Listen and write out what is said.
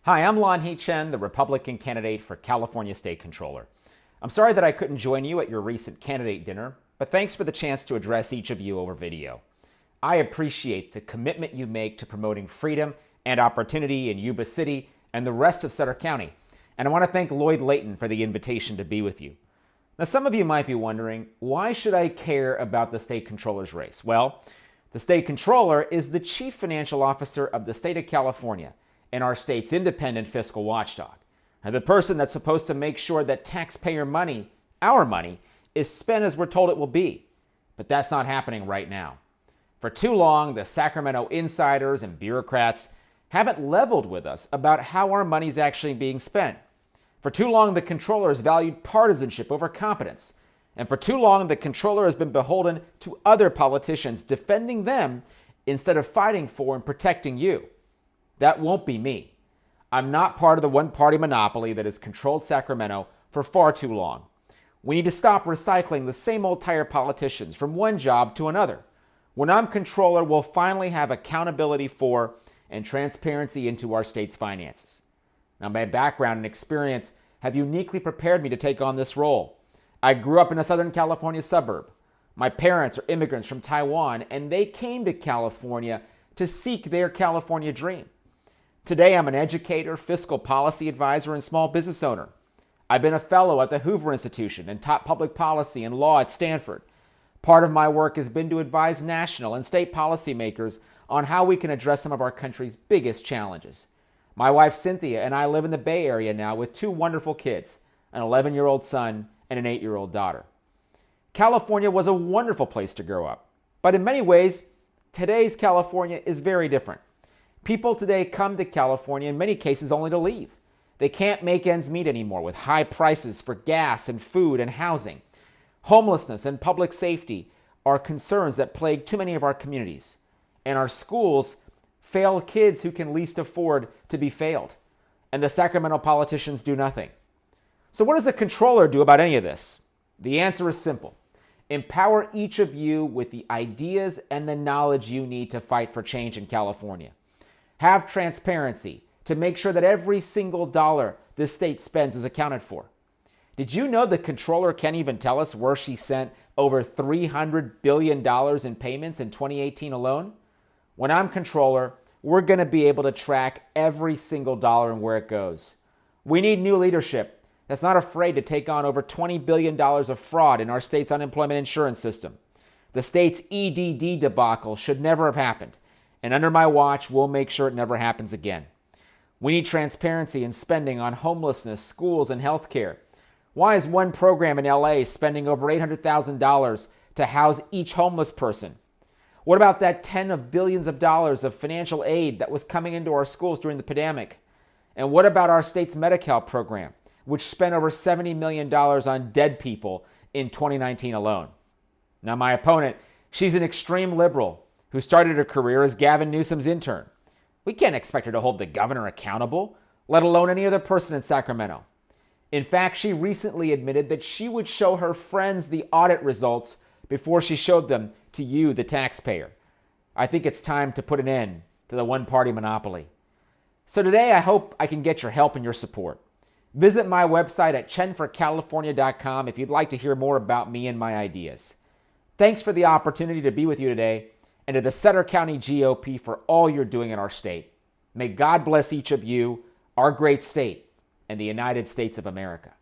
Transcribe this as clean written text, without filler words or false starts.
Hi, I'm Lanhee Chen, the Republican candidate for California State Controller. I'm sorry that I couldn't join you at your recent candidate dinner, but thanks for the chance to address each of you over video. I appreciate the commitment you make to promoting freedom and opportunity in Yuba City and the rest of Sutter County, and I want to thank Lloyd Layton for the invitation to be with you. Now, some of you might be wondering, why should I care about the state controller's race? Well, the state controller is the chief financial officer of the state of California and our state's independent fiscal watchdog, and the person that's supposed to make sure that taxpayer money, our money, is spent as we're told it will be. But that's not happening right now. For too long, the Sacramento insiders and bureaucrats haven't leveled with us about how our money's actually being spent. For too long, the controller has valued partisanship over competence. And for too long, the controller has been beholden to other politicians defending them instead of fighting for and protecting you. That won't be me. I'm not part of the one-party monopoly that has controlled Sacramento for far too long. We need to stop recycling the same old tired politicians from one job to another. When I'm controller, we'll finally have accountability for and transparency into our state's finances. Now, my background and experience have uniquely prepared me to take on this role. I grew up in a Southern California suburb. My parents are immigrants from Taiwan, and they came to California to seek their California dream. Today, I'm an educator, fiscal policy advisor, and small business owner. I've been a fellow at the Hoover Institution and taught public policy and law at Stanford. Part of my work has been to advise national and state policymakers on how we can address some of our country's biggest challenges. My wife, Cynthia, and I live in the Bay Area now with two wonderful kids, an 11-year-old son and an 8-year-old daughter. California was a wonderful place to grow up, but in many ways, today's California is very different. People today come to California in many cases only to leave. They can't make ends meet anymore with high prices for gas and food and housing. Homelessness and public safety are concerns that plague too many of our communities. And our schools fail kids who can least afford to be failed. And the Sacramento politicians do nothing. So what does the controller do about any of this? The answer is simple. Empower each of you with the ideas and the knowledge you need to fight for change in California. Have transparency to make sure that every single dollar this state spends is accounted for. Did you know the controller can't even tell us where she sent over $300 billion in payments in 2018 alone? When I'm controller, we're going to be able to track every single dollar and where it goes. We need new leadership that's not afraid to take on over $20 billion of fraud in our state's unemployment insurance system. The state's EDD debacle should never have happened. And under my watch, we'll make sure it never happens again. We need transparency in spending on homelessness, schools, and healthcare. Why is one program in LA spending over $800,000 to house each homeless person? What about that tens of billions of dollars of financial aid that was coming into our schools during the pandemic? And what about our state's Medi-Cal program, which spent over $70 million on dead people in 2019 alone? Now, my opponent, she's an extreme liberal who started her career as Gavin Newsom's intern. We can't expect her to hold the governor accountable, let alone any other person in Sacramento. In fact, she recently admitted that she would show her friends the audit results before she showed them to you, the taxpayer. I think it's time to put an end to the one-party monopoly. So today, I hope I can get your help and your support. Visit my website at chenforcalifornia.com if you'd like to hear more about me and my ideas. Thanks for the opportunity to be with you today, and to the Sutter County GOP for all you're doing in our state. May God bless each of you, our great state, and the United States of America.